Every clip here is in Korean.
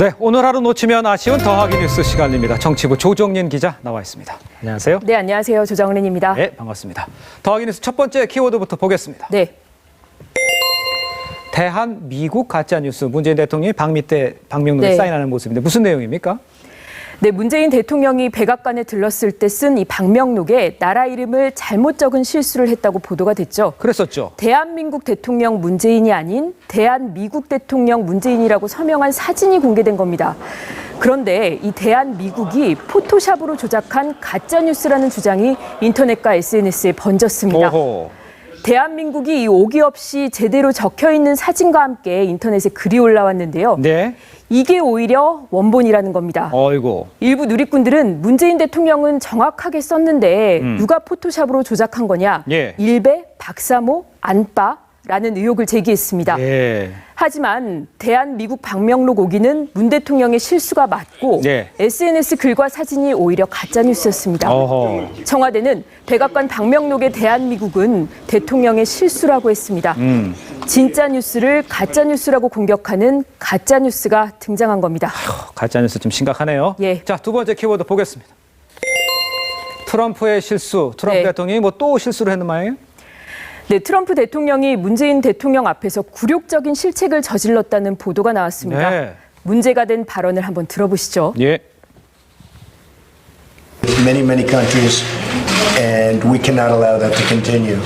네, 오늘 하루 놓치면 아쉬운 더하기 뉴스 시간입니다. 정치부 조정린 기자 나와 있습니다. 안녕하세요. 네, 안녕하세요. 조정린입니다. 네, 반갑습니다. 더하기 뉴스 첫 번째 키워드부터 보겠습니다. 네. 대한 미국 가짜 뉴스 문재인 대통령이 방미 때 방명록에 사인하는 모습인데 무슨 내용입니까? 네, 문재인 대통령이 백악관에 들렀을 때 쓴 이 방명록에 나라 이름을 잘못 적은 실수를 했다고 보도가 됐죠. 그랬었죠. 대한민국 대통령 문재인이 아닌 대한미국 대통령 문재인이라고 서명한 사진이 공개된 겁니다. 그런데 이 대한미국이 포토샵으로 조작한 가짜뉴스라는 주장이 인터넷과 SNS에 번졌습니다. 오호. 대한민국이 이 오기 없이 제대로 적혀있는 사진과 함께 인터넷에 글이 올라왔는데요. 네. 이게 오히려 원본이라는 겁니다. 어이고. 일부 누리꾼들은 문재인 대통령은 정확하게 썼는데 누가 포토샵으로 조작한 거냐. 예. 일베, 박사모, 안빠라는 의혹을 제기했습니다. 예. 하지만 대한미국 방명록 오기는 문 대통령의 실수가 맞고 예. SNS 글과 사진이 오히려 가짜뉴스였습니다. 어허. 청와대는 백악관 방명록의 대한미국은 대통령의 실수라고 했습니다. 진짜 뉴스를 가짜 뉴스라고 공격하는 가짜 뉴스가 등장한 겁니다. 가짜 뉴스 좀 심각하네요. 예. 자, 두 번째 키워드 보겠습니다. 트럼프의 실수. 트럼프 네. 대통령이 뭐 또 실수를 했는 모양이에요? 네, 트럼프 대통령이 문재인 대통령 앞에서 굴욕적인 실책을 저질렀다는 보도가 나왔습니다. 네. 문제가 된 발언을 한번 들어보시죠. 예. Many countries, and we cannot allow that to continue.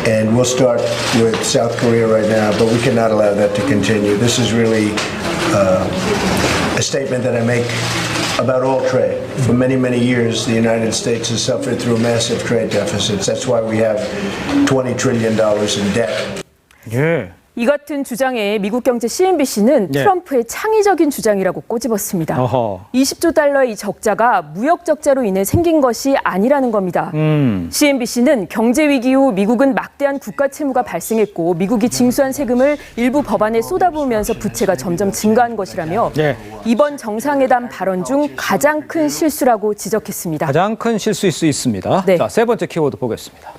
And we'll start with South Korea right now, but we cannot allow that to continue. This is really a statement that I make about all trade. For many years, the United States has suffered through massive trade deficits. That's why we have $20 trillion in debt. 예. 이 같은 주장에 미국 경제 CNBC는 네. 트럼프의 창의적인 주장이라고 꼬집었습니다. 어허. 20조 달러의 이 적자가 무역 적자로 인해 생긴 것이 아니라는 겁니다. CNBC는 경제 위기 후 미국은 막대한 국가 채무가 발생했고 미국이 징수한 세금을 일부 법안에 쏟아부으면서 부채가 점점 증가한 것이라며 네. 이번 정상회담 발언 중 가장 큰 실수라고 지적했습니다. 가장 큰 실수일 수 있습니다. 네. 자, 세 번째 키워드 보겠습니다.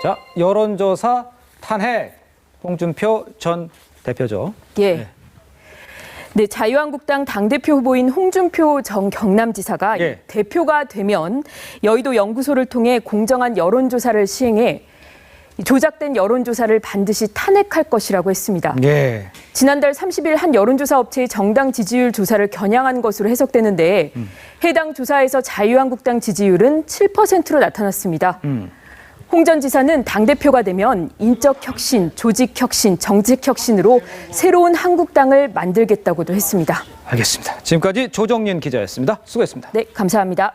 자, 여론조사 탄핵. 홍준표 전 대표죠. 예. 네, 자유한국당 당대표 후보인 홍준표 전 경남지사가 예. 대표가 되면 여의도 연구소를 통해 공정한 여론조사를 시행해 조작된 여론조사를 반드시 탄핵할 것이라고 했습니다. 예. 지난달 30일 한 여론조사 업체의 정당 지지율 조사를 겨냥한 것으로 해석되는데 해당 조사에서 자유한국당 지지율은 7%로 나타났습니다. 홍 전 지사는 당대표가 되면 인적 혁신, 조직 혁신, 정책 혁신으로 새로운 한국당을 만들겠다고도 했습니다. 알겠습니다. 지금까지 조정린 기자였습니다. 수고했습니다. 네, 감사합니다.